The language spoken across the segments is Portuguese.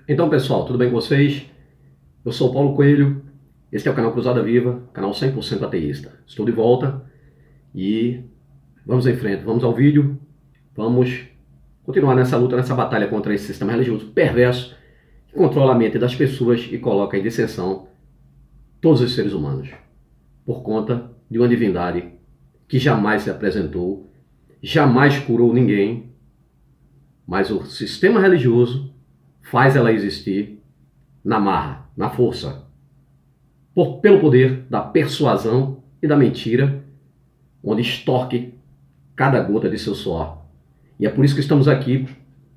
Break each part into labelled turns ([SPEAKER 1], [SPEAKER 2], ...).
[SPEAKER 1] Então, pessoal, tudo bem com vocês? Eu sou o Paulo Coelho, este é o canal Cruzada Viva, canal 100% ateísta. Estou de volta e vamos em frente, vamos ao vídeo, vamos continuar nessa luta, nessa batalha contra esse sistema religioso perverso que controla a mente das pessoas e coloca em dissensão todos os seres humanos, por conta de uma divindade que jamais se apresentou, jamais curou ninguém, mas o sistema religioso faz ela existir na marra, na força, pelo poder da persuasão e da mentira, onde extorque cada gota de seu suor. E é por isso que estamos aqui.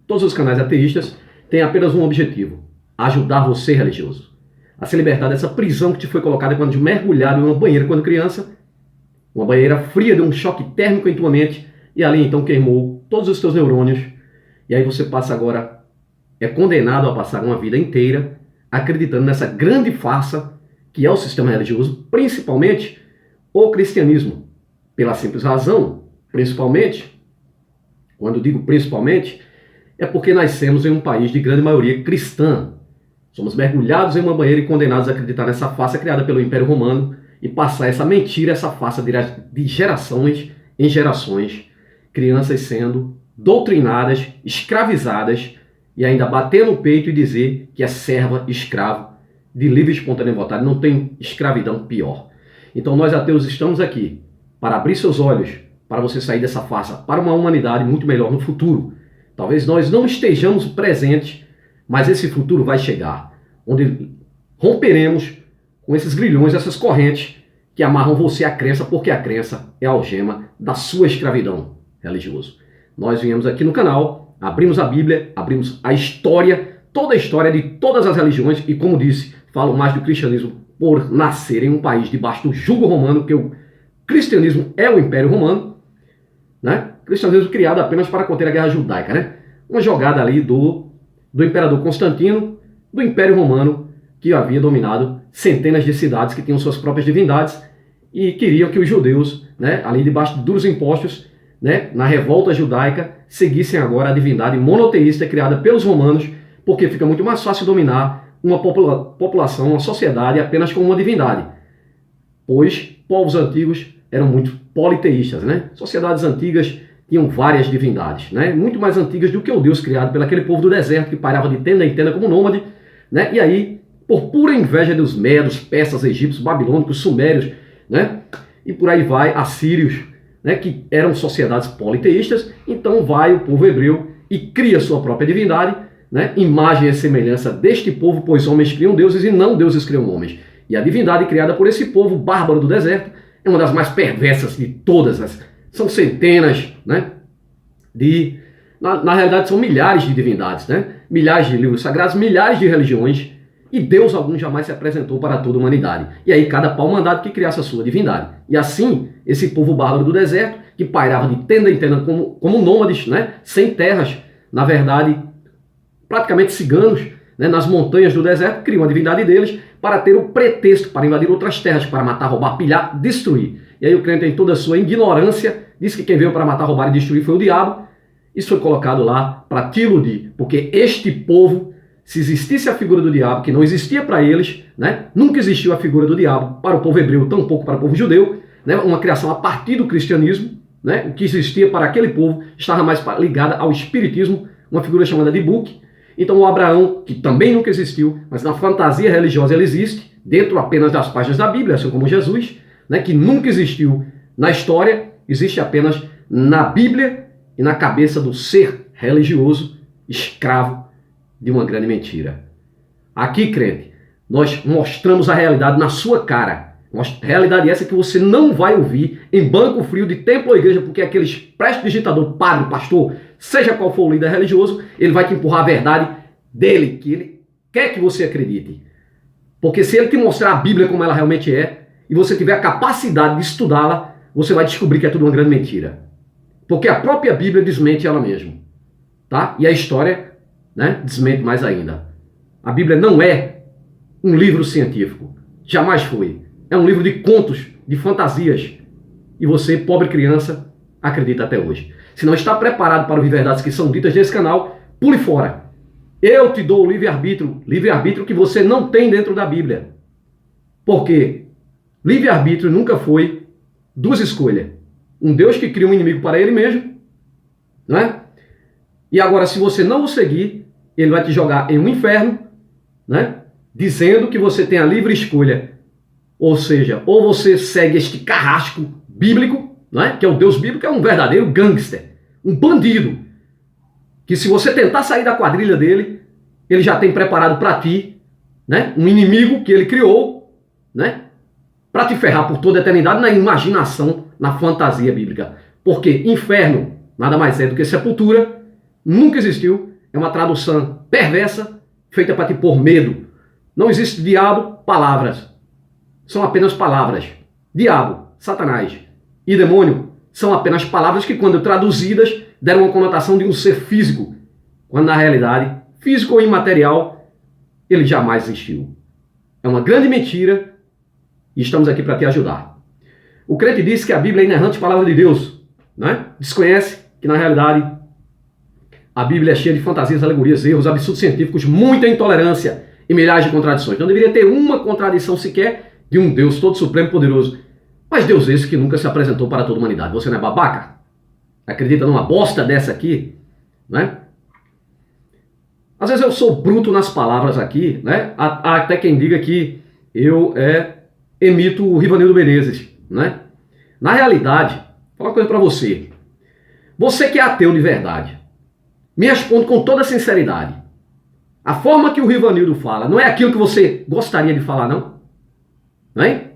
[SPEAKER 1] Todos os canais ateístas têm apenas um objetivo: ajudar você, religioso, a se libertar dessa prisão que te foi colocada quando mergulhado em uma banheira quando criança, uma banheira fria de um choque térmico em tua mente, e ali então queimou todos os teus neurônios, e aí você passa agora, é condenado a passar uma vida inteira acreditando nessa grande farsa que é o sistema religioso, principalmente o cristianismo. Pela simples razão, principalmente, quando digo principalmente, é porque nascemos em um país de grande maioria cristã. Somos mergulhados em uma banheira e condenados a acreditar nessa farsa criada pelo Império Romano e passar essa mentira, essa farsa de gerações em gerações, crianças sendo doutrinadas, escravizadas, e ainda bater no peito e dizer que é serva, escravo, de livre e espontânea vontade. Não tem escravidão pior. Então nós ateus estamos aqui para abrir seus olhos, para você sair dessa farsa, para uma humanidade muito melhor no futuro. Talvez nós não estejamos presentes, mas esse futuro vai chegar, onde romperemos com esses grilhões, essas correntes que amarram você à crença, porque a crença é a algema da sua escravidão religiosa. Nós viemos aqui no canal, abrimos a Bíblia, abrimos a história, toda a história de todas as religiões, e como disse, falo mais do cristianismo por nascer em um país debaixo do jugo romano, porque o cristianismo é o Império Romano, né? O cristianismo criado apenas para conter a guerra judaica, né? Uma jogada ali do imperador Constantino, do Império Romano, que havia dominado centenas de cidades que tinham suas próprias divindades e queriam que os judeus, né, ali debaixo de duros impostos, né, na revolta judaica, seguissem agora a divindade monoteísta criada pelos romanos, porque fica muito mais fácil dominar uma população, uma sociedade apenas com uma divindade, pois povos antigos eram muito politeístas, né? Sociedades antigas tinham várias divindades, né? Muito mais antigas do que o Deus criado pelo aquele povo do deserto que pairava de tenda em tenda como nômade, né? E aí, por pura inveja dos medos, persas, egípcios, babilônicos, sumérios, né? E por aí vai, assírios, né? Que eram sociedades politeístas. Então vai o povo hebreu e cria sua própria divindade, né? Imagem e semelhança deste povo, pois homens criam deuses e não deuses criam homens. E a divindade criada por esse povo bárbaro do deserto é uma das mais perversas de todas. São centenas, né? Na realidade são milhares de divindades, né? Milhares de livros sagrados, milhares de religiões, e Deus algum jamais se apresentou para toda a humanidade. E aí cada pau mandado que criasse a sua divindade. E assim, esse povo bárbaro do deserto, que pairava de tenda em tenda como nômades, né? Sem terras, na verdade, praticamente ciganos, né? Nas montanhas do deserto, criam a divindade deles para ter o pretexto para invadir outras terras, para matar, roubar, pilhar, destruir. E aí o crente, em toda a sua ignorância, diz que quem veio para matar, roubar e destruir foi o diabo. Isso foi colocado lá para te iludir, porque este povo, se existisse a figura do diabo, que não existia para eles, né? Nunca existiu a figura do diabo para o povo hebreu, tampouco para o povo judeu, né? Uma criação a partir do cristianismo, né? O que existia para aquele povo estava mais ligada ao espiritismo, uma figura chamada de Buque. Então o Abraão, que também nunca existiu, mas na fantasia religiosa ele existe, dentro apenas das páginas da Bíblia, assim como Jesus, né? Que nunca existiu na história, existe apenas na Bíblia e na cabeça do ser religioso, escravo de uma grande mentira. Aqui, crente, nós mostramos a realidade na sua cara. Realidade essa que você não vai ouvir em banco frio de templo ou igreja, porque aqueles prestidigitador, padre, pastor, seja qual for o líder religioso, ele vai te empurrar a verdade dele, que ele quer que você acredite. Porque se ele te mostrar a Bíblia como ela realmente é, e você tiver a capacidade de estudá-la, você vai descobrir que é tudo uma grande mentira. Porque a própria Bíblia desmente ela mesma. Tá? E a história, né, desmente mais ainda. A Bíblia não é um livro científico. Jamais foi. É um livro de contos, de fantasias. E você, pobre criança, acredita até hoje. Se não está preparado para ouvir verdades que são ditas nesse canal, pule fora. Eu te dou o livre-arbítrio que você não tem dentro da Bíblia. Porque livre-arbítrio nunca foi duas escolhas. Um Deus que cria um inimigo para ele mesmo, né? E agora, se você não o seguir, ele vai te jogar em um inferno, né? Dizendo que você tem a livre escolha. Ou seja, ou você segue este carrasco bíblico, né? Que é o Deus bíblico, é um verdadeiro gangster, um bandido, que se você tentar sair da quadrilha dele, ele já tem preparado para ti, né? Um inimigo que ele criou, né? Para te ferrar por toda a eternidade na imaginação, na fantasia bíblica. Porque inferno nada mais é do que sepultura, nunca existiu, é uma tradução perversa, feita para te pôr medo. Não existe diabo, palavras. São apenas palavras. Diabo, Satanás e demônio são apenas palavras que, quando traduzidas, deram uma conotação de um ser físico, quando na realidade, físico ou imaterial, ele jamais existiu. É uma grande mentira e estamos aqui para te ajudar. O crente diz que a Bíblia é inerrante palavra de Deus, né? Desconhece que na realidade a Bíblia é cheia de fantasias, alegorias, erros, absurdos científicos, muita intolerância e milhares de contradições. Não deveria ter uma contradição sequer de um Deus todo supremo e poderoso. Mas Deus esse que nunca se apresentou para toda a humanidade. Você não é babaca? Acredita numa bosta dessa aqui? Né? Às vezes eu sou bruto nas palavras aqui, né? Há até quem diga que eu emito o Rivanildo Menezes, né? Na realidade, vou falar uma coisa para você. Você que é ateu de verdade, me responde com toda sinceridade. A forma que o Rivanildo fala não é aquilo que você gostaria de falar, não? Não é?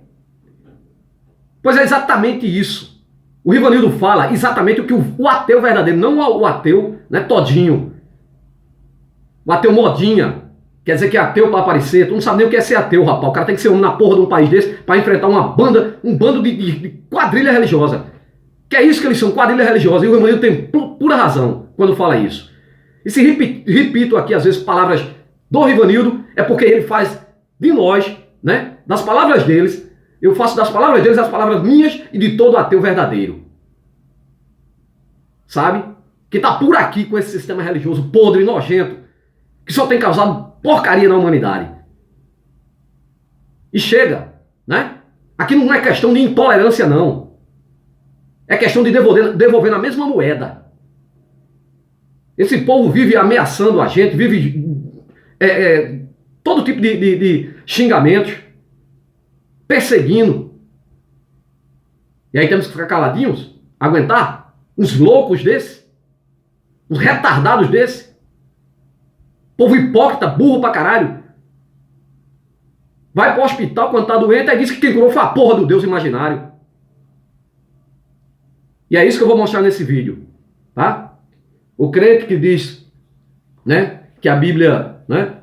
[SPEAKER 1] Pois é exatamente isso. O Rivanildo fala exatamente o que o ateu verdadeiro, não o ateu, né, todinho. O ateu modinha. Quer dizer que é ateu para aparecer. Tu não sabe nem o que é ser ateu, rapaz. O cara tem que ser homem na porra de um país desse para enfrentar um bando de quadrilha religiosa. Que é isso que eles são, quadrilha religiosa. E o Rivanildo tem pura razão quando fala isso. E se repito aqui, às vezes, palavras do Rivanildo, é porque ele faz de nós, né, das palavras deles, eu faço das palavras deles as palavras minhas e de todo ateu verdadeiro. Sabe? Que tá por aqui com esse sistema religioso podre e nojento, que só tem causado porcaria na humanidade. E chega, né? Aqui não é questão de intolerância, não. É questão de devolver na mesma moeda. Esse povo vive ameaçando a gente, vive todo tipo de xingamentos, perseguindo. E aí temos que ficar caladinhos, aguentar uns loucos desses, uns retardados desses. Povo hipócrita, burro pra caralho. Vai pro hospital quando tá doente e diz que quem curou foi a porra do Deus imaginário. E é isso que eu vou mostrar nesse vídeo, tá? O crente que diz, né, que a Bíblia, né,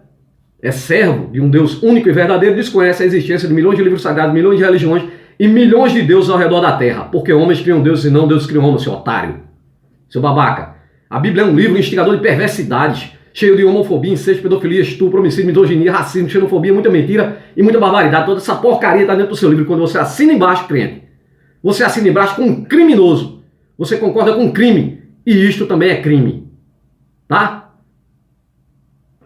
[SPEAKER 1] é servo de um Deus único e verdadeiro, desconhece a existência de milhões de livros sagrados, milhões de religiões e milhões de deuses ao redor da terra. Porque homens criam deuses e não Deus criam homens, seu otário. Seu babaca. A Bíblia é um livro instigador de perversidades, cheio de homofobia, incesto, pedofilia, estupro, homicídio, misoginia, racismo, xenofobia, muita mentira e muita barbaridade. Toda essa porcaria está dentro do seu livro. Quando você assina embaixo, crente, você assina embaixo com um criminoso. Você concorda com um crime. E isto também é crime. Tá?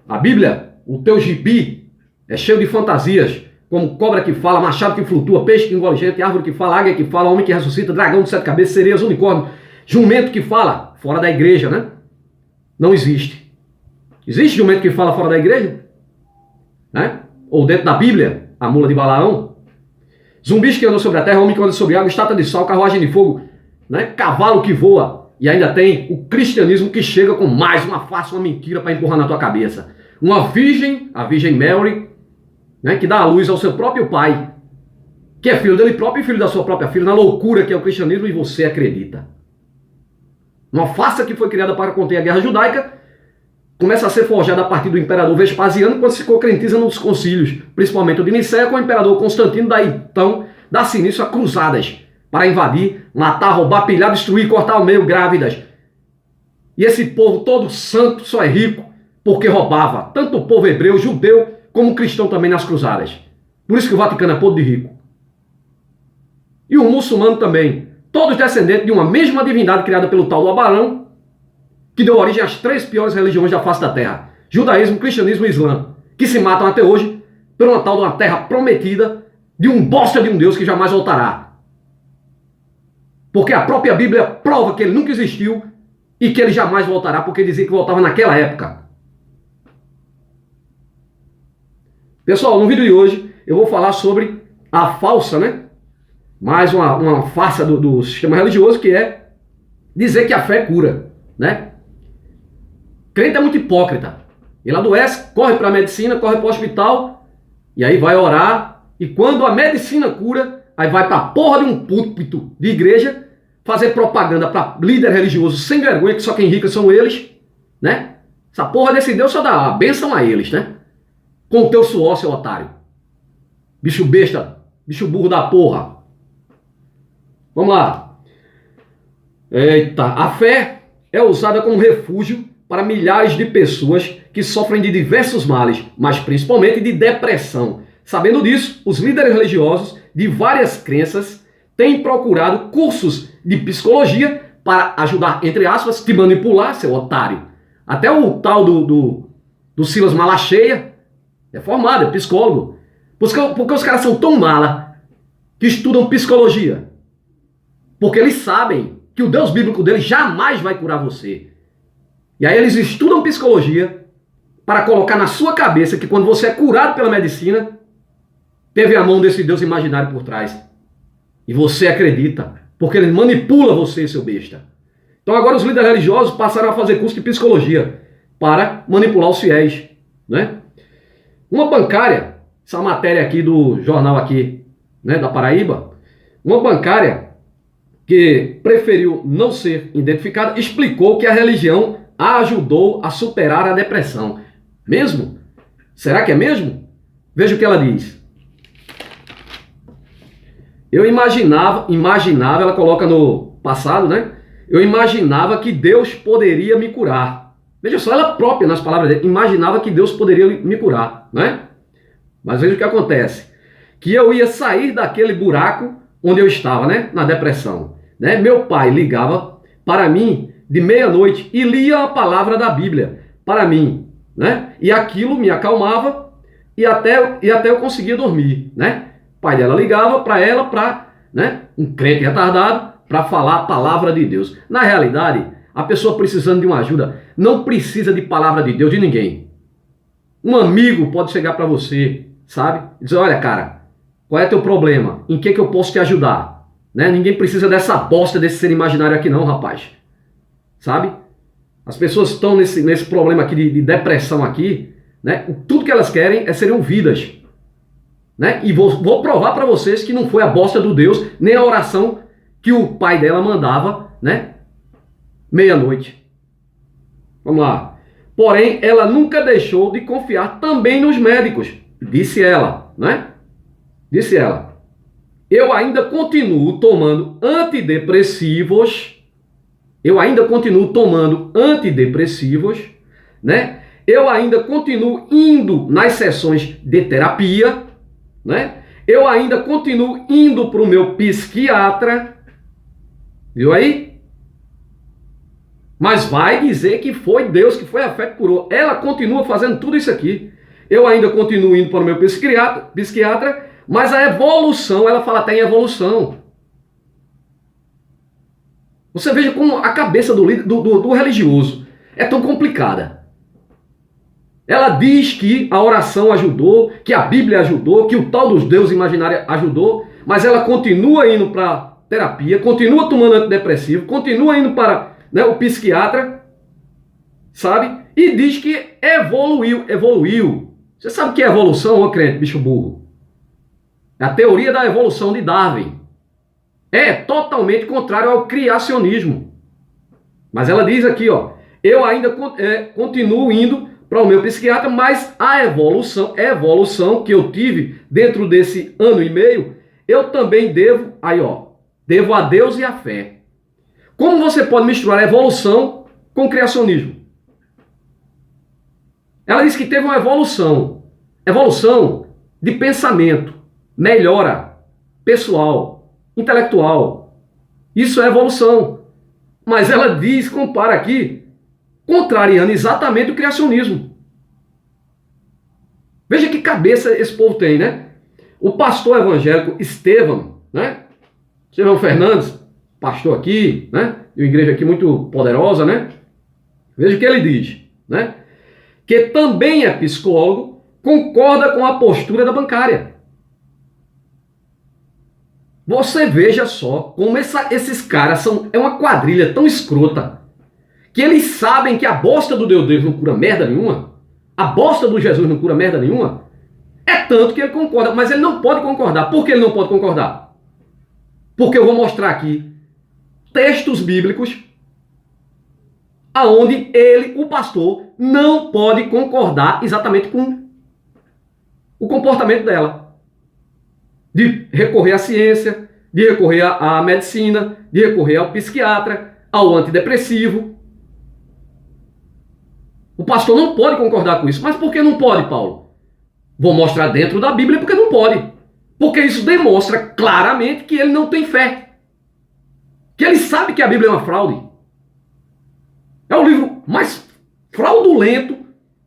[SPEAKER 1] A Bíblia, o teu gibi, é cheio de fantasias, como cobra que fala, machado que flutua, peixe que engole gente, árvore que fala, águia que fala, homem que ressuscita, dragão de 7 cabeças, sereias, unicórnio, jumento que fala, fora da igreja, né? Não existe. Existe jumento que fala fora da igreja? Né? Ou dentro da Bíblia, a mula de Balaão? Zumbis que andam sobre a terra, homem que anda sobre a água, estátua de sal, carruagem de fogo, né? Cavalo que voa. E ainda tem o cristianismo que chega com mais uma farsa, uma mentira para empurrar na tua cabeça. Uma virgem, a Virgem Mary, né, que dá a luz ao seu próprio pai, que é filho dele próprio e filho da sua própria filha, na loucura que é o cristianismo, e você acredita. Uma farsa que foi criada para conter a guerra judaica, começa a ser forjada a partir do imperador Vespasiano, quando se concretiza nos concílios, principalmente o de Nicéia, com o imperador Constantino, daí então dá-se início a cruzadas, para invadir, matar, roubar, pilhar, destruir, cortar ao meio grávidas. E esse povo todo santo só é rico porque roubava, tanto o povo hebreu, judeu, como cristão também nas cruzadas. Por isso que o Vaticano é podre de rico. E o muçulmano também, todos descendentes de uma mesma divindade criada pelo tal do Abraão, que deu origem às 3 piores religiões da face da terra. judaísmo, cristianismo e islã, que se matam até hoje por uma tal de uma terra prometida de um bosta de um Deus que jamais voltará. Porque a própria Bíblia prova que ele nunca existiu e que ele jamais voltará, porque dizia que voltava naquela época. Pessoal, no vídeo de hoje eu vou falar sobre a falsa, mais uma farsa do sistema religioso, que é dizer que a fé cura, Crente é muito hipócrita. Ele adoece, corre para a medicina, corre para o hospital, e aí vai orar, e quando a medicina cura, aí vai para a porra de um púlpito de igreja fazer propaganda para líder religioso sem vergonha, que só quem rica são eles, Essa porra desse Deus só dá a bênção a eles, Com o teu suor, seu otário. Bicho besta, bicho burro da porra. Vamos lá. Eita, a fé é usada como refúgio para milhares de pessoas que sofrem de diversos males, mas principalmente de depressão. Sabendo disso, os líderes religiosos de várias crenças têm procurado cursos de psicologia para ajudar, entre aspas, te manipular, seu otário. Até o tal do Silas Malacheia é formado, é psicólogo. Porque os caras são tão mala que estudam psicologia. Porque eles sabem que o Deus bíblico deles jamais vai curar você. E aí eles estudam psicologia para colocar na sua cabeça que quando você é curado pela medicina, teve a mão desse Deus imaginário por trás. E você acredita, porque ele manipula você, seu besta. Então agora os líderes religiosos passaram a fazer curso de psicologia para manipular os fiéis, Uma bancária, essa matéria aqui do jornal aqui, da Paraíba, uma bancária que preferiu não ser identificada, explicou que a religião a ajudou a superar a depressão. Mesmo? Será que é mesmo? Veja o que ela diz. Eu imaginava, ela coloca no passado, Eu imaginava que Deus poderia me curar. Veja só, ela própria, nas palavras dele, imaginava que Deus poderia me curar, Mas veja o que acontece. Que eu ia sair daquele buraco onde eu estava, na depressão. Meu pai ligava para mim de meia-noite e lia a palavra da Bíblia para mim, E aquilo me acalmava e até eu conseguia dormir, O pai dela ligava para ela, um crente retardado, para falar a palavra de Deus. Na realidade, a pessoa precisando de uma ajuda não precisa de palavra de Deus de ninguém. Um amigo pode chegar para você, e dizer, olha, cara, qual é teu problema? Em que eu posso te ajudar? Ninguém precisa dessa bosta desse ser imaginário aqui não, rapaz. As pessoas estão nesse problema aqui de depressão aqui, Tudo que elas querem é serem ouvidas. E vou provar para vocês que não foi a bosta do Deus, nem a oração que o pai dela mandava, meia-noite. Vamos lá. Porém, ela nunca deixou de confiar também nos médicos, disse ela, Disse ela. Eu ainda continuo tomando antidepressivos, Eu ainda continuo indo nas sessões de terapia, Eu ainda continuo indo para o meu psiquiatra, viu aí? Mas vai dizer que foi Deus, que foi a fé que curou. Ela continua fazendo tudo isso aqui. Eu ainda continuo indo para o meu psiquiatra, mas a evolução, ela fala até em evolução. Você veja como a cabeça do religioso é tão complicada. Ela diz que a oração ajudou, que a Bíblia ajudou, que o tal dos Deus imaginário ajudou, mas ela continua indo para terapia, continua tomando antidepressivo, continua indo para o psiquiatra, E diz que evoluiu. Você sabe o que é evolução, ô crente, bicho burro? É a teoria da evolução de Darwin. É totalmente contrário ao criacionismo. Mas ela diz aqui, eu ainda continuo indo para o meu psiquiatra, mas a evolução que eu tive dentro desse ano e meio, eu também devo a Deus e a fé. Como você pode misturar evolução com criacionismo? Ela diz que teve uma evolução de pensamento, melhora pessoal, intelectual. Isso é evolução. Mas ela compara aqui, contrariando exatamente o criacionismo. Veja que cabeça esse povo tem, né? O pastor evangélico Estevão, né? Estevão Fernandes, pastor aqui, né? De uma igreja aqui muito poderosa, né? Veja o que ele diz, né? Que também é psicólogo, concorda com a postura da bancária. Você veja só como esses caras é uma quadrilha tão escrota que eles sabem que a bosta do Deus não cura merda nenhuma, a bosta do Jesus não cura merda nenhuma, é tanto que ele concorda, mas ele não pode concordar. Por que ele não pode concordar? Porque eu vou mostrar aqui textos bíblicos aonde ele, o pastor, não pode concordar exatamente com o comportamento dela. De recorrer à ciência, de recorrer à medicina, de recorrer ao psiquiatra, ao antidepressivo. O pastor não pode concordar com isso. Mas por que não pode, Paulo? Vou mostrar dentro da Bíblia porque não pode. Porque isso demonstra claramente que ele não tem fé. Que ele sabe que a Bíblia é uma fraude. É o livro mais fraudulento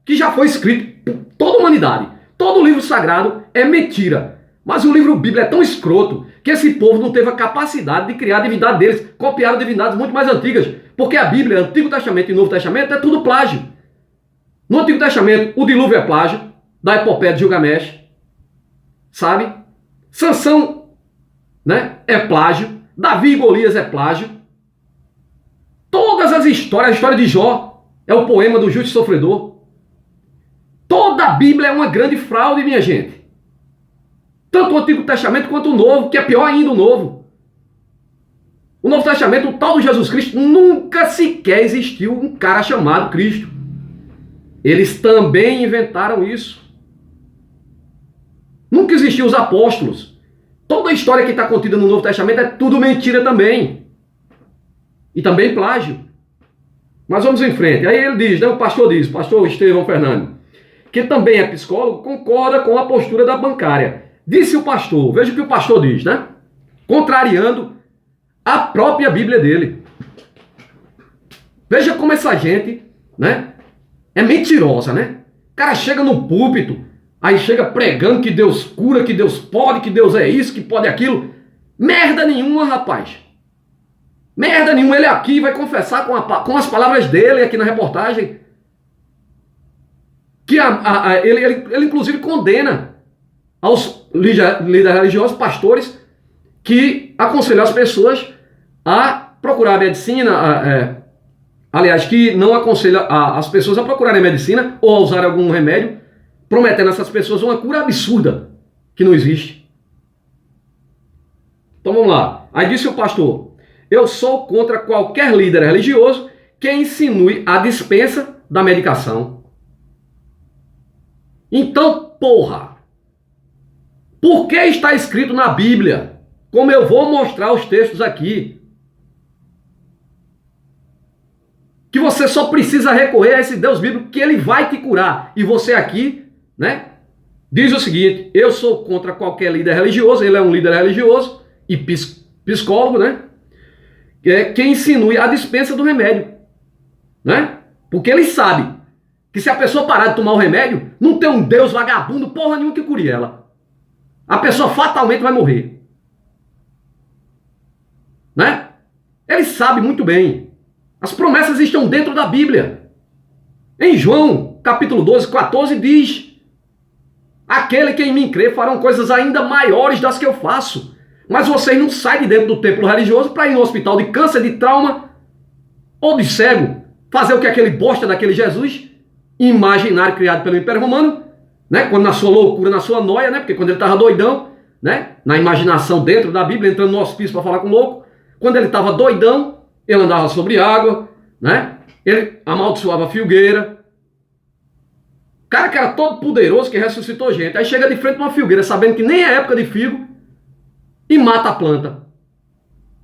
[SPEAKER 1] que já foi escrito por toda a humanidade. Todo livro sagrado é mentira. Mas o livro Bíblia é tão escroto que esse povo não teve a capacidade de criar a divindade deles. Copiaram divindades muito mais antigas. Porque a Bíblia, Antigo Testamento e Novo Testamento, é tudo plágio. No Antigo Testamento, o dilúvio é plágio da epopeia de Gilgamesh. Sabe? Sansão, né, é plágio. Davi e Golias é plágio. Todas as histórias, a história de Jó é o poema do justo sofredor. Toda a Bíblia é uma grande fraude, minha gente. Tanto o Antigo Testamento quanto o Novo, que é pior ainda o Novo. O Novo Testamento, o tal de Jesus Cristo, nunca sequer existiu um cara chamado Cristo. Eles também inventaram isso. Nunca existiu os apóstolos. Toda a história que está contida no Novo Testamento é tudo mentira também. E também plágio. Mas vamos em frente. Aí ele diz, né, o pastor Estevão Fernandes, que também é psicólogo, concorda com a postura da bancária. Disse o pastor, veja o que o pastor diz, né? Contrariando a própria Bíblia dele. Veja como essa gente, né, é mentirosa, né? O cara chega no púlpito, aí chega pregando que Deus cura, que Deus pode, que Deus é isso, que pode aquilo. Merda nenhuma, rapaz. Merda nenhuma. Ele aqui vai confessar com as palavras dele aqui na reportagem que ele inclusive condena aos líderes religiosos, pastores, que aconselham as pessoas a procurar a medicina, aliás, que não aconselha as pessoas a procurarem medicina ou a usar algum remédio, prometendo a essas pessoas uma cura absurda que não existe. Então vamos lá. Aí disse o pastor, eu sou contra qualquer líder religioso que insinue a dispensa da medicação. Então, porra, por que está escrito na Bíblia, como eu vou mostrar os textos aqui, que você só precisa recorrer a esse Deus bíblico que ele vai te curar. E você aqui, né, diz o seguinte, eu sou contra qualquer líder religioso, ele é um líder religioso e psicólogo, né, que insinue a dispensa do remédio, né, porque ele sabe que se a pessoa parar de tomar o remédio, não tem um Deus vagabundo, porra nenhuma que cure ela. A pessoa fatalmente vai morrer. Né? Ele sabe muito bem. As promessas estão dentro da Bíblia. Em João, capítulo 12, 14, diz: aquele que em mim crê farão coisas ainda maiores das que eu faço. Mas vocês não saem de dentro do templo religioso para ir no hospital de câncer, de trauma ou de cego, fazer o que aquele bosta daquele Jesus imaginário criado pelo Império Romano, né? Quando na sua loucura, na sua noia, né? Porque quando ele estava doidão, né? Na imaginação dentro da Bíblia, entrando no hospício para falar com o louco, quando ele estava doidão, ele andava sobre água, né? Ele amaldiçoava a filgueira. O cara que era todo poderoso, que ressuscitou gente, aí chega de frente a uma filgueira, sabendo que nem é época de figo, e mata a planta.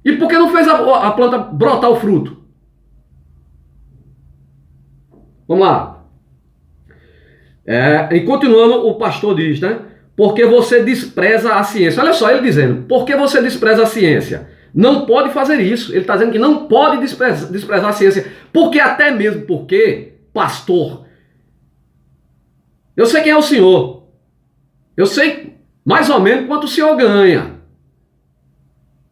[SPEAKER 1] E por que não fez a planta brotar o fruto? Vamos lá. E continuando, o pastor diz, né? Porque você despreza a ciência. Olha só ele dizendo, porque você despreza a ciência? Não pode fazer isso. Ele está dizendo que não pode desprezar a ciência. Porque até mesmo porque, pastor, eu sei quem é o senhor. Eu sei mais ou menos quanto o senhor ganha.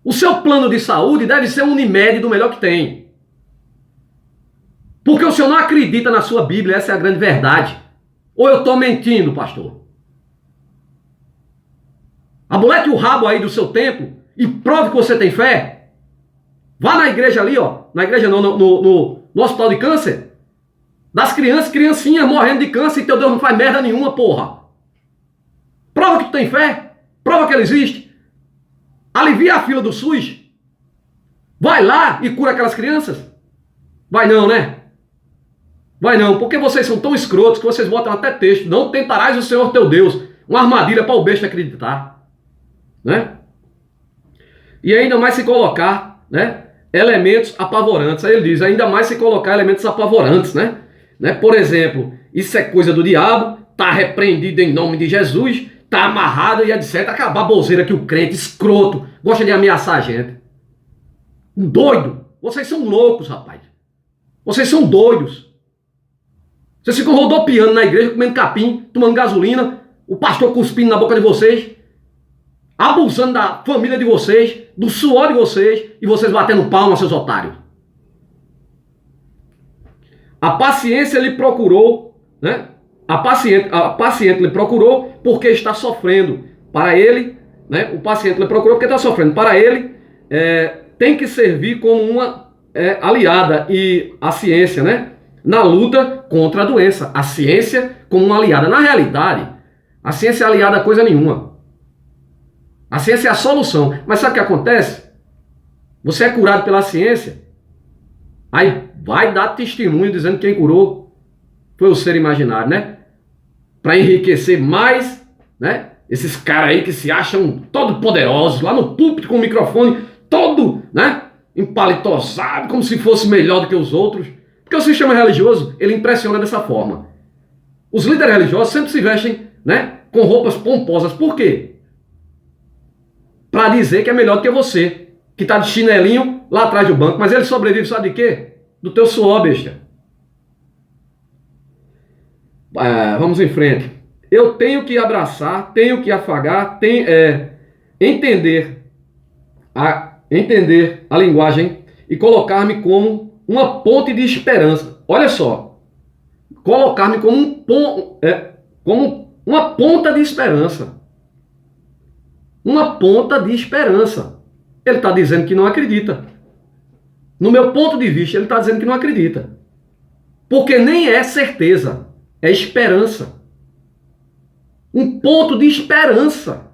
[SPEAKER 1] O seu plano de saúde deve ser um Unimed do melhor que tem. Porque o senhor não acredita na sua Bíblia, essa é a grande verdade. Ou eu estou mentindo, pastor? Abolete o rabo aí do seu templo e prove que você tem fé. Vá na igreja ali, ó. Na igreja não, no hospital de câncer. Das crianças, criancinhas morrendo de câncer e teu Deus não faz merda nenhuma, porra. Prova que tu tem fé. Prova que ele existe. Alivia a fila do SUS. Vai lá e cura aquelas crianças. Vai não, né? Vai não, porque vocês são tão escrotos que vocês botam até texto. Não tentarás o Senhor teu Deus. Uma armadilha para o besta acreditar. Né? E ainda mais se colocar, né, elementos apavorantes. Aí ele diz, ainda mais se colocar elementos apavorantes, né? Por exemplo, isso é coisa do diabo, tá repreendido em nome de Jesus, tá amarrado e etc. Aquela baboseira que o crente escroto gosta de ameaçar a gente. Doido. Vocês são loucos, rapaz. Vocês são doidos. Vocês ficam rodopiando na igreja, comendo capim, tomando gasolina, o pastor cuspindo na boca de vocês, abusando da família de vocês, do suor de vocês, e vocês batendo palma, seus otários. A paciência lhe procurou, né? A paciente lhe procurou porque está sofrendo. Para ele, né? O paciente lhe procurou porque está sofrendo. Para ele, tem que servir como uma aliada, e a ciência, né? Na luta contra a doença. A ciência como uma aliada. Na realidade, a ciência é aliada a coisa nenhuma. A ciência é a solução. Mas sabe o que acontece? Você é curado pela ciência, aí vai dar testemunho dizendo que quem curou foi o ser imaginário, né? Para enriquecer mais, né? Esses caras aí que se acham todo poderosos, lá no púlpito com o microfone todo, né? Empalitosado, como se fosse melhor do que os outros. Porque o sistema religioso, ele impressiona dessa forma. Os líderes religiosos sempre se vestem, né, com roupas pomposas. Por quê? Para dizer que é melhor do que você, que está de chinelinho lá atrás do banco. Mas ele sobrevive, sabe de quê? Do teu suor, besta. Vamos em frente. Eu tenho que abraçar, tenho que afagar, entender a linguagem e colocar-me como uma ponte de esperança. Olha só. Colocar-me como como uma ponta de esperança. Uma ponta de esperança. Ele está dizendo que não acredita. No meu ponto de vista, ele está dizendo que não acredita. Porque nem é certeza, é esperança. Um ponto de esperança.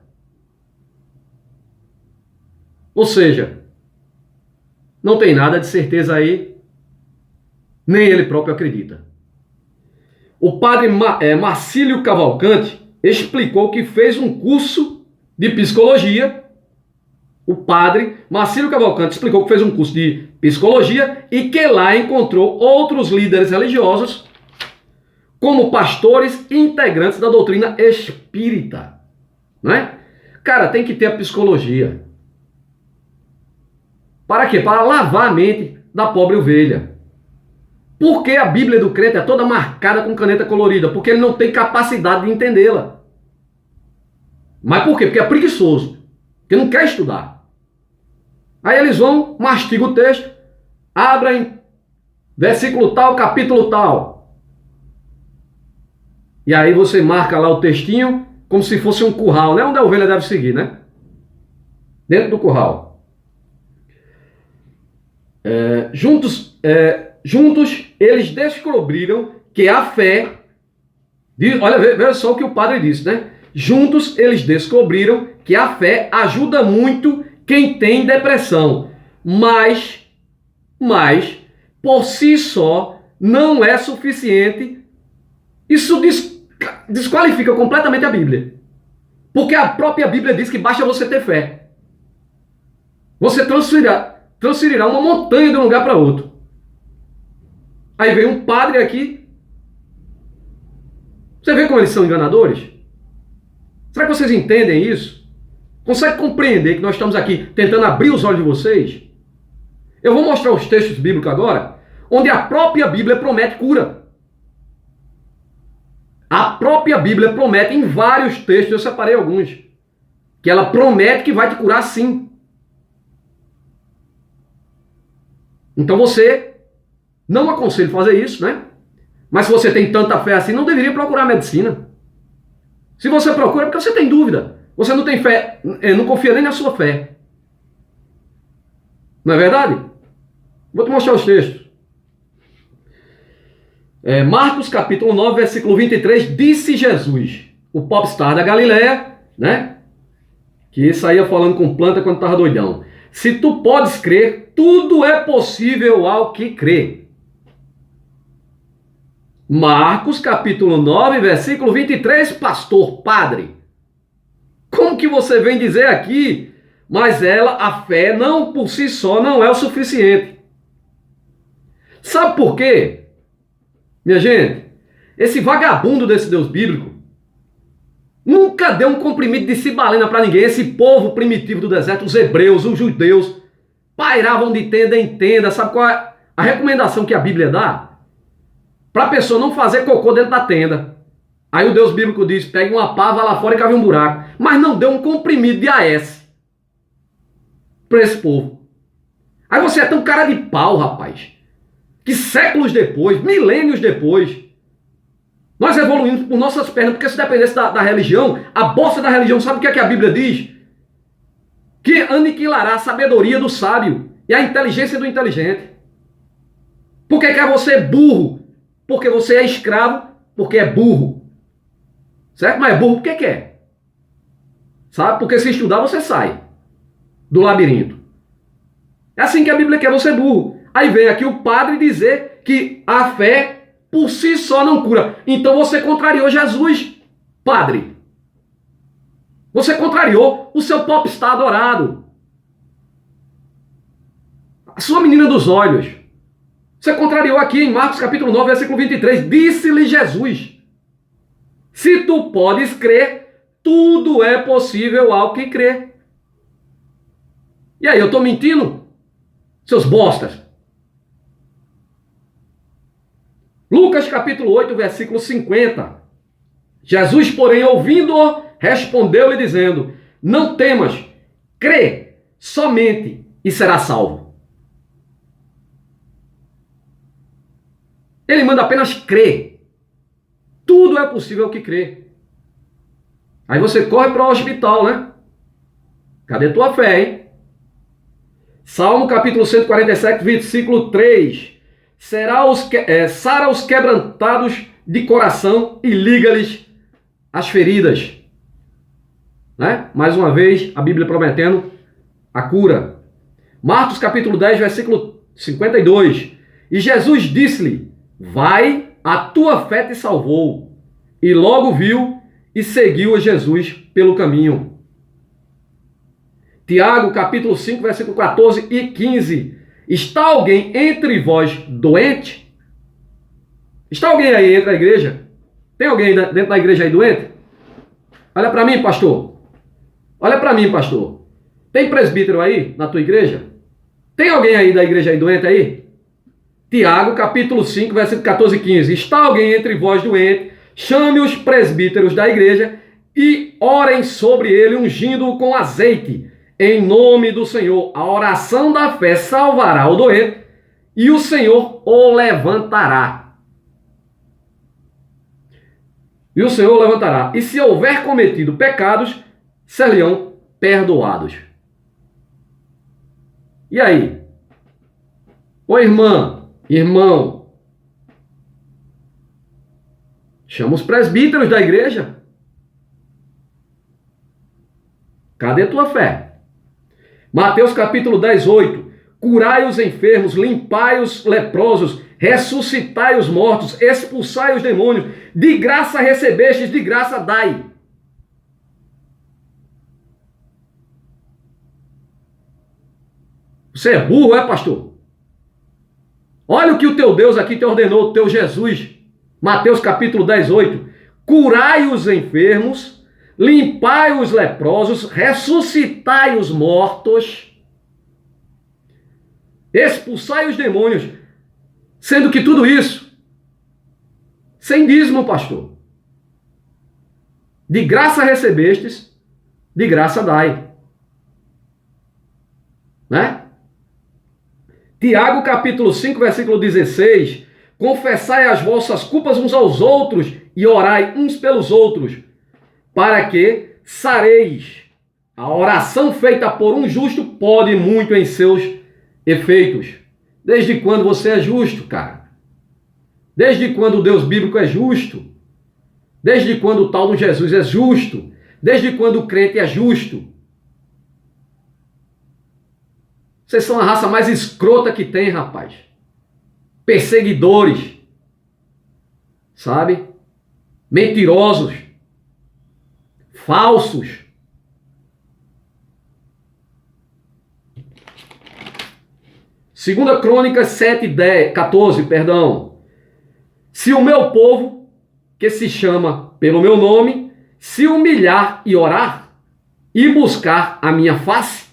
[SPEAKER 1] Ou seja, não tem nada de certeza aí, nem ele próprio acredita. O padre Marcílio Cavalcante explicou que fez um curso de psicologia. O padre Marcílio Cavalcante explicou que fez um curso de psicologia e que lá encontrou outros líderes religiosos como pastores e integrantes da doutrina espírita. Não é? Cara, tem que ter a psicologia. Para quê? Para lavar a mente da pobre ovelha. Por que a Bíblia do crente é toda marcada com caneta colorida? Porque ele não tem capacidade de entendê-la. Mas por quê? Porque é preguiçoso. Porque não quer estudar. Aí eles vão, mastigam o texto, abrem versículo tal, capítulo tal. E aí você marca lá o textinho como se fosse um curral, né? Onde a ovelha deve seguir, né? Dentro do curral. Juntos eles descobriram que a fé... Olha, veja só o que o padre disse, né? Juntos eles descobriram que a fé ajuda muito quem tem depressão, mas por si só não é suficiente. Isso desqualifica completamente a Bíblia. Porque a própria Bíblia diz que basta você ter fé. Você transferirá uma montanha de um lugar para outro. Aí vem um padre aqui. Você vê como eles são enganadores? Será que vocês entendem isso? Consegue compreender que nós estamos aqui tentando abrir os olhos de vocês? Eu vou mostrar os textos bíblicos agora, onde a própria Bíblia promete cura. A própria Bíblia promete em vários textos, eu separei alguns, que ela promete que vai te curar sim. Então você, não aconselho fazer isso, né? Mas se você tem tanta fé assim, não deveria procurar medicina. Se você procura é porque você tem dúvida. Você não tem fé, não confia nem na sua fé. Não é verdade? Vou te mostrar os textos. Marcos capítulo 9, versículo 23, disse Jesus, o popstar da Galileia, né? Que saía falando com planta quando estava doidão. Se tu podes crer, tudo é possível ao que crê. Marcos capítulo 9, versículo 23, pastor, padre. Como que você vem dizer aqui? Mas a fé não por si só não é o suficiente. Sabe por quê? Minha gente, esse vagabundo desse Deus bíblico nunca deu um comprimido de cibalena para ninguém. Esse povo primitivo do deserto, os hebreus, os judeus, pairavam de tenda em tenda. Sabe qual é a recomendação que a Bíblia dá? Para a pessoa não fazer cocô dentro da tenda. Aí o Deus bíblico diz, pegue uma pá, vá lá fora e cave um buraco. Mas não deu um comprimido de AS para esse povo. Aí você é tão cara de pau, rapaz, que séculos depois, milênios depois, nós evoluímos por nossas pernas, porque se dependesse da religião, a bosta da religião, sabe o que é que a Bíblia diz? Que aniquilará a sabedoria do sábio e a inteligência do inteligente. Por que quer você burro? Porque você é escravo, porque é burro. Certo? Mas é burro porque quer. Sabe? Porque se estudar você sai do labirinto. É assim que a Bíblia quer você burro. Aí vem aqui o padre dizer que a fé por si só não cura. Então você contrariou Jesus, padre. Você contrariou o seu popstar adorado. A sua menina dos olhos. Você contrariou aqui em Marcos capítulo 9, versículo 23. Disse-lhe Jesus, se tu podes crer, tudo é possível ao que crê. E aí, eu estou mentindo? Seus bostas. Lucas capítulo 8, versículo 50. Jesus, porém, ouvindo-o, respondeu-lhe dizendo, não temas, crê somente e será salvo. Ele manda apenas crer. Tudo é possível que crê. Aí você corre para o hospital, né? Cadê tua fé, hein? Salmo capítulo 147, versículo 3. Sara os quebrantados de coração e liga-lhes as feridas. Né? Mais uma vez, a Bíblia prometendo a cura. Marcos capítulo 10, versículo 52. E Jesus disse-lhe, vai, a tua fé te salvou. E logo viu e seguiu a Jesus pelo caminho. Tiago capítulo 5, versículo 14 e 15. Está alguém entre vós doente? Está alguém aí entre a igreja? Tem alguém dentro da igreja aí doente? Olha para mim, pastor. Olha para mim, pastor. Tem presbítero aí na tua igreja? Tem alguém aí da igreja aí doente aí? Tiago, capítulo 5, versículo 14 e 15. Está alguém entre vós doente? Chame os presbíteros da igreja e orem sobre ele, ungindo-o com azeite. Em nome do Senhor, a oração da fé salvará o doente e o Senhor o levantará. E o Senhor o levantará. E se houver cometido pecados, serão perdoados. E aí? Ô irmã, irmão, chama os presbíteros da igreja. Cadê tua fé? Mateus capítulo 10, 8. Curai os enfermos, limpai os leprosos, ressuscitai os mortos, expulsai os demônios. De graça recebestes, de graça dai. Você é burro, é, pastor? Olha o que o teu Deus aqui te ordenou, o teu Jesus. Mateus capítulo 10, 8. Curai os enfermos, limpai os leprosos, ressuscitai os mortos, expulsai os demônios. Sendo que tudo isso, sem dízimo, pastor. De graça recebestes, de graça dai. Né? Tiago capítulo 5, versículo 16. Confessai as vossas culpas uns aos outros e orai uns pelos outros, para que sareis. A oração feita por um justo pode muito em seus efeitos. Desde quando você é justo, cara? Desde quando o Deus bíblico é justo? Desde quando o tal do Jesus é justo? Desde quando o crente é justo? Vocês são a raça mais escrota que tem, rapaz. Perseguidores. Sabe? Mentirosos. Falsos. Segunda Crônicas 14, perdão. Se o meu povo, que se chama pelo meu nome, se humilhar e orar, e buscar a minha face.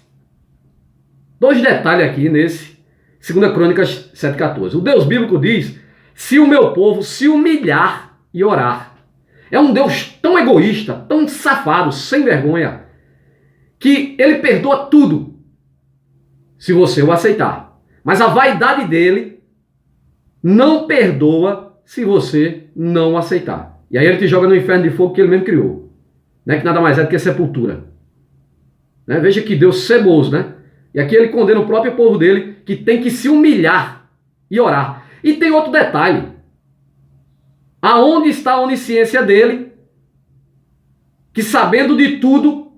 [SPEAKER 1] Dois detalhes aqui nesse Segunda Crônicas 7,14. O Deus bíblico diz, se o meu povo se humilhar e orar. É um Deus tão egoísta, tão safado, sem vergonha, que ele perdoa tudo, se você o aceitar. Mas a vaidade dele não perdoa se você não aceitar. E aí ele te joga no inferno de fogo que ele mesmo criou. Né? Que nada mais é do que sepultura. Né? Veja que Deus ceboso, né? E aqui ele condena o próprio povo dele, que tem que se humilhar e orar. E tem outro detalhe. Aonde está a onisciência dele, que sabendo de tudo,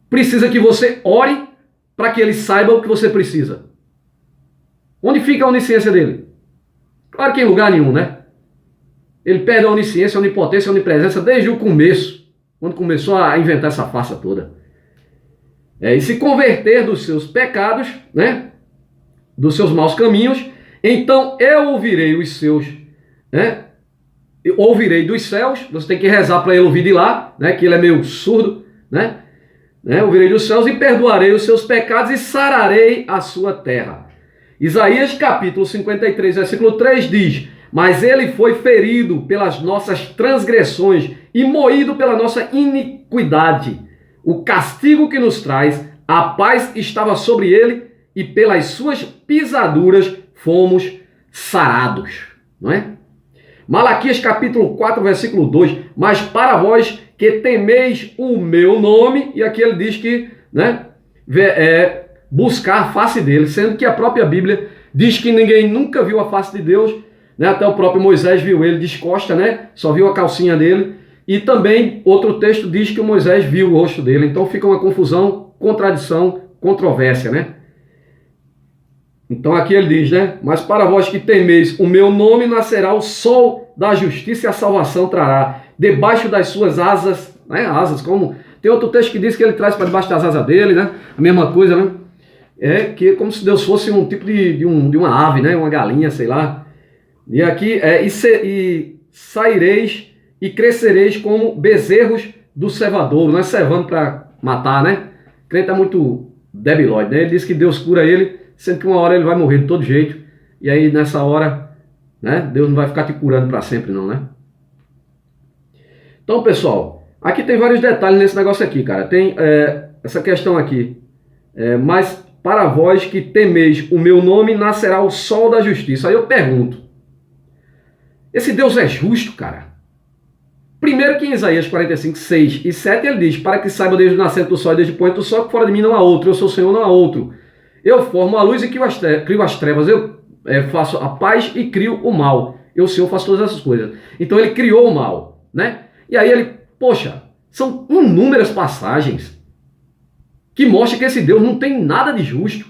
[SPEAKER 1] precisa que você ore para que ele saiba o que você precisa. Onde fica a onisciência dele? Claro que em lugar nenhum, né? Ele perde a onisciência, a onipotência, a onipresença desde o começo, quando começou a inventar essa farsa toda. E se converter dos seus pecados, né? Dos seus maus caminhos, então eu ouvirei os seus, né? Eu ouvirei dos céus, você tem que rezar para ele ouvir de lá, né? Que ele é meio surdo, né? Ouvirei dos céus e perdoarei os seus pecados e sararei a sua terra. Isaías capítulo 53, versículo 3 diz, mas ele foi ferido pelas nossas transgressões e moído pela nossa iniquidade. O castigo que nos traz a paz estava sobre ele e pelas suas pisaduras fomos sarados. Não é? Malaquias capítulo 4, versículo 2, mas para vós que temeis o meu nome, e aqui ele diz que, né, buscar a face dele, sendo que a própria Bíblia diz que ninguém nunca viu a face de Deus, né? Até o próprio Moisés viu ele descosta, né? Só viu a calcinha dele. E também outro texto diz que o Moisés viu o rosto dele. Então fica uma confusão, contradição, controvérsia, né? Então aqui ele diz, né? Mas para vós que temeis o meu nome, nascerá o sol da justiça e a salvação trará. Debaixo das suas asas, né? Asas, como... Tem outro texto que diz que ele traz para debaixo das asas dele, né? A mesma coisa, né? É que é como se Deus fosse um tipo de uma ave, né? Uma galinha, sei lá. E aqui e saireis e crescereis como bezerros do cevadouro, não é cevando para matar, né? O crente é muito debilóide, né? Ele diz que Deus cura ele, sendo que uma hora ele vai morrer de todo jeito. E aí nessa hora, né? Deus não vai ficar te curando para sempre não, né? Então, pessoal, aqui tem vários detalhes nesse negócio aqui, cara. Tem essa questão aqui. Mas para vós que temeis o meu nome, nascerá o sol da justiça. Aí eu pergunto, esse Deus é justo, cara? Primeiro que em Isaías 45, 6 e 7 ele diz, para que saiba desde o nascente do sol e desde o poente do sol, que fora de mim não há outro, eu sou o Senhor, não há outro. Eu formo a luz e crio as trevas, eu faço a paz e crio o mal. Eu, Senhor, faço todas essas coisas. Então ele criou o mal, né? E aí ele, poxa, são inúmeras passagens que mostram que esse Deus não tem nada de justo.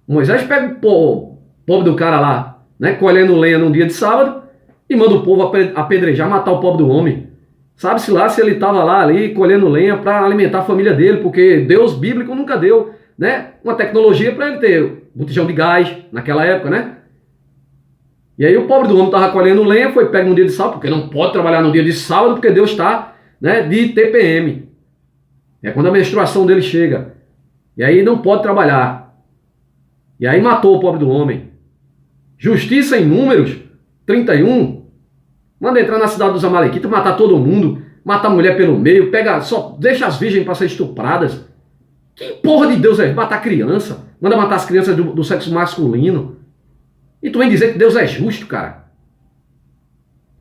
[SPEAKER 1] Moisés pega o pobre do cara lá, né, colhendo lenha num dia de sábado e manda o povo apedrejar, matar o pobre do homem. Sabe-se lá se ele estava lá ali colhendo lenha para alimentar a família dele, porque Deus bíblico nunca deu, né, uma tecnologia para ele ter botijão de gás naquela época, né? E aí o pobre do homem estava colhendo lenha, foi pego no dia de sábado, porque não pode trabalhar no dia de sábado, porque Deus está, né, de TPM. É quando a menstruação dele chega. E aí não pode trabalhar. E aí matou o pobre do homem. Justiça em Números 31. Manda entrar na cidade dos Amalequitas, matar todo mundo. mata a mulher pelo meio, pega, só deixa as virgens para ser estupradas. Que porra de Deus é matar criança? Manda matar as crianças do sexo masculino. E tu vem dizer que Deus é justo, cara.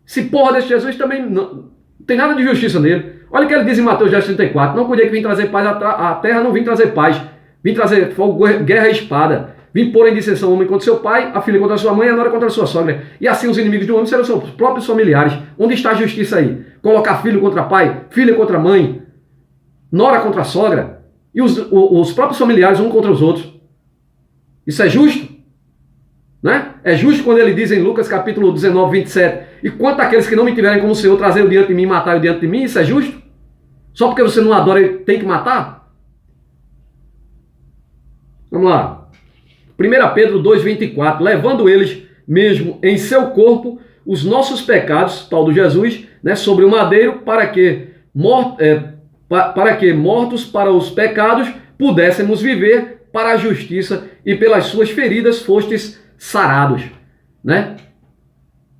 [SPEAKER 1] Esse porra desse Jesus também não tem nada de justiça nele. Olha o que ele diz em Mateus 10:34. Não cuidei que vim trazer paz à terra, não vim trazer paz. Vim trazer fogo, guerra e espada. Vim pôr em dissensão o homem contra seu pai, a filha contra a sua mãe, a nora contra a sua sogra. E assim os inimigos do homem serão seus próprios familiares. Onde está a justiça aí? Colocar filho contra pai, filha contra mãe, nora contra a sogra. E os próprios familiares um contra os outros. Isso é justo? Né? É justo quando ele diz em Lucas capítulo 19:27, e quanto àqueles que não me tiverem como Senhor, trazer-o diante de mim e matar-o diante de mim, isso é justo? Só porque você não adora ele tem que matar? Vamos lá. 1 Pedro 2:24, levando eles mesmo em seu corpo os nossos pecados, tal do Jesus, né, sobre o madeiro, para que mortos para os pecados pudéssemos viver para a justiça, e pelas suas feridas fostes sarados, né?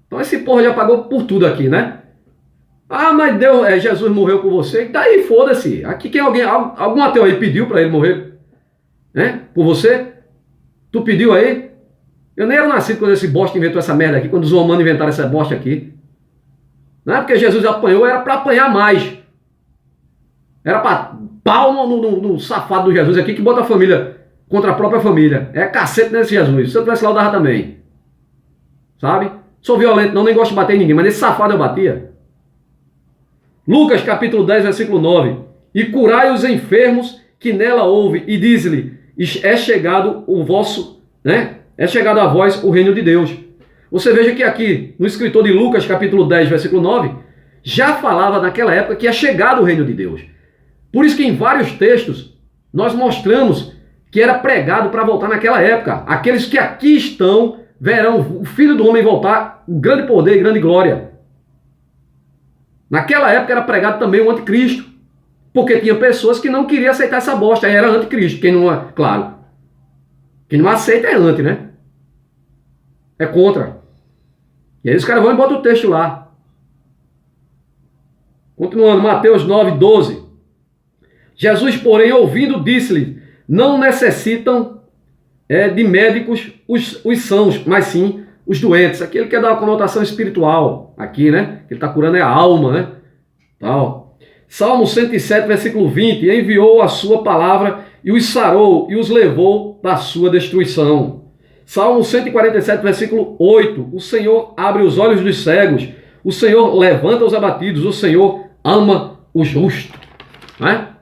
[SPEAKER 1] Então esse porra já pagou por tudo aqui, né? Ah, mas Jesus morreu por você, e daí foda-se. Aqui quem algum ateu aí pediu para ele morrer, né? Por você? Tu pediu aí? Eu nem era nascido quando esse bosta inventou essa merda aqui, quando os romanos inventaram essa bosta aqui. Não é porque Jesus apanhou, era para apanhar mais. Era para pau no safado do Jesus aqui que bota a família contra a própria família. É cacete nesse Jesus. Se eu tivesse lá, eu dava também. Sabe? Sou violento, não, nem gosto de bater em ninguém, mas nesse safado eu batia. Lucas capítulo 10, versículo 9. E curai os enfermos que nela houve, e diz-lhe, é chegado o vosso, né? É chegado a vós o reino de Deus. Você veja que aqui, no escritor de Lucas capítulo 10, versículo 9, já falava naquela época que é chegado o reino de Deus. Por isso que em vários textos nós mostramos que era pregado para voltar naquela época. Aqueles que aqui estão verão o Filho do Homem voltar, o grande poder e grande glória. Naquela época era pregado também o anticristo, porque tinha pessoas que não queriam aceitar essa bosta, aí era anticristo. Quem não, claro, quem não aceita é anti, né? É contra. E aí os caras vão e botam o texto lá. Continuando, Mateus 9:12. Jesus, porém, ouvindo, disse-lhe, não necessitam de médicos os sãos, mas sim os doentes. Aqui ele quer dar uma conotação espiritual, aqui, né? Ele está curando a alma, né? Tal. Salmo 107, versículo 20, enviou a sua palavra e os sarou e os levou da sua destruição. Salmo 147, versículo 8, o Senhor abre os olhos dos cegos, o Senhor levanta os abatidos, o Senhor ama o justo, né?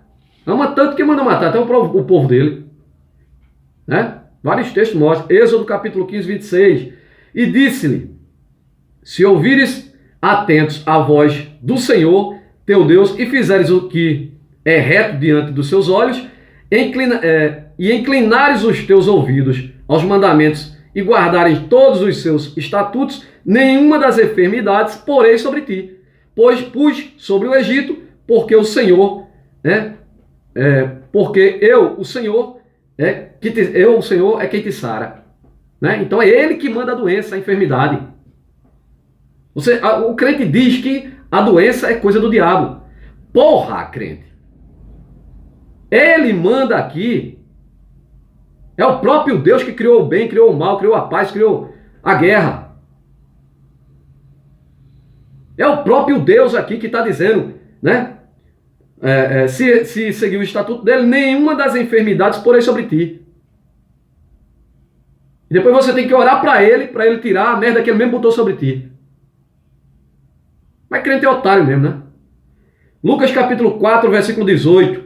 [SPEAKER 1] Ama tanto que manda matar até o povo dele, né? Vários textos mostram. Êxodo capítulo 15, 26. E disse-lhe, se ouvires atentos à voz do Senhor, teu Deus, e fizeres o que é reto diante dos seus olhos, e inclinares os teus ouvidos aos mandamentos e guardares todos os seus estatutos, nenhuma das enfermidades porei sobre ti, pois pus sobre o Egito, porque o Senhor, porque eu, o Senhor, o Senhor é quem te sara, né? Então é Ele que manda a doença, a enfermidade. O crente diz que a doença é coisa do diabo. Porra, crente! Ele manda aqui. É o próprio Deus que criou o bem, criou o mal, criou a paz, criou a guerra. É o próprio Deus aqui que está dizendo, né? Se seguir o estatuto dele, nenhuma das enfermidades porei sobre ti. E depois você tem que orar para ele tirar a merda que ele mesmo botou sobre ti. Mas crente é otário mesmo, né? Lucas capítulo 4, versículo 18.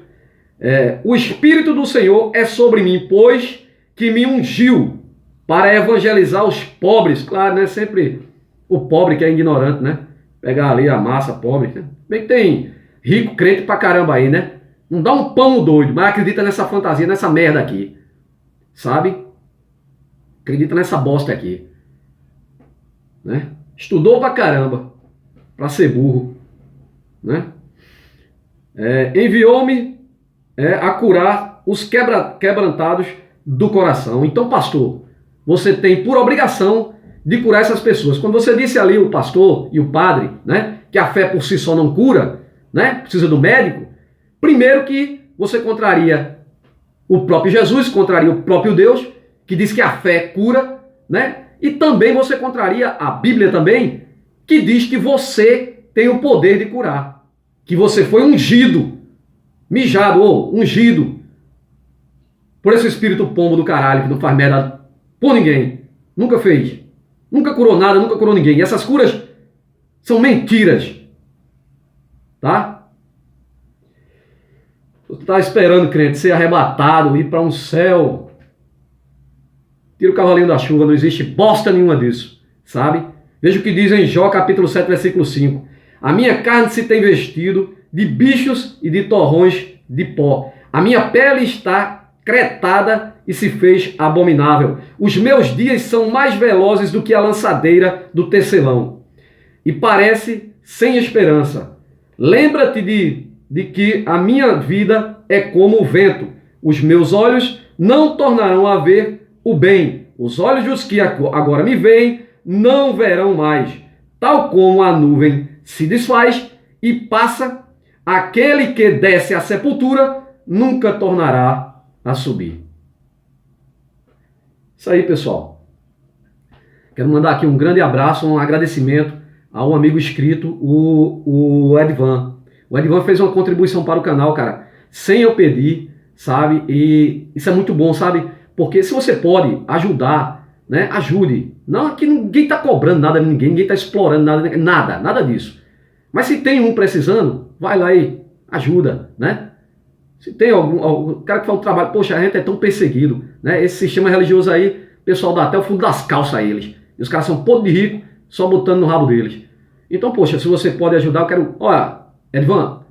[SPEAKER 1] O Espírito do Senhor é sobre mim, pois que me ungiu para evangelizar os pobres. Claro, né? Sempre o pobre que é ignorante, né? Pegar ali a massa pobre. Né? Bem que tem rico crente pra caramba aí, né? Não dá um pão doido, mas acredita nessa fantasia, nessa merda aqui. Sabe? Acredita nessa bosta aqui. Né? Estudou pra caramba. Pra ser burro. Né? Enviou-me a curar os quebrantados do coração. Então, pastor, você tem por obrigação de curar essas pessoas. Quando você disse ali, o pastor e o padre, né, que a fé por si só não cura, né? Precisa do médico. Primeiro que você contraria o próprio Jesus, contraria o próprio Deus, que diz que a fé cura, né? E também você contraria a Bíblia também, que diz que você tem o poder de curar. Que você foi ungido, mijado ou ungido por esse espírito pombo do caralho que não faz merda por ninguém. Nunca fez. Nunca curou nada, nunca curou ninguém. E essas curas são mentiras. Tá? Você tá esperando, crente, ser arrebatado, ir para um céu. Tira o cavalinho da chuva, não existe bosta nenhuma disso. Sabe? Veja o que diz em Jó, capítulo 7, versículo 5. A minha carne se tem vestido de bichos e de torrões de pó. A minha pele está cretada e se fez abominável. Os meus dias são mais velozes do que a lançadeira do tecelão. E parece sem esperança. Lembra-te de que a minha vida é como o vento. Os meus olhos não tornarão a ver o bem. Os olhos dos que agora me veem não verão mais. Tal como a nuvem se desfaz e passa, aquele que desce à sepultura nunca tornará a subir. Isso aí, pessoal. Quero mandar aqui um grande abraço, um agradecimento a um amigo inscrito, o Edvan. O Edvan fez uma contribuição para o canal, cara, sem eu pedir, sabe? E isso é muito bom, sabe? Porque se você pode ajudar, né? Ajude. Não, aqui ninguém está cobrando nada de ninguém, ninguém está explorando nada disso. Mas se tem um precisando, vai lá e ajuda, né? Se tem algum cara que fala o trabalho, poxa, a gente é tão perseguido, né? Esse sistema religioso aí, o pessoal dá até o fundo das calças a eles. E os caras são podre de rico, só botando no rabo deles. Então, poxa, se você pode ajudar, eu quero... Olha, Edvan,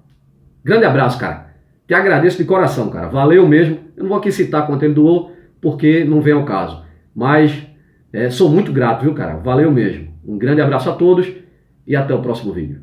[SPEAKER 1] grande abraço, cara. Te agradeço de coração, cara. Valeu mesmo. Eu não vou aqui citar quanto ele doou, porque não vem ao caso. Mas sou muito grato, viu, cara? Valeu mesmo. Um grande abraço a todos e até o próximo vídeo.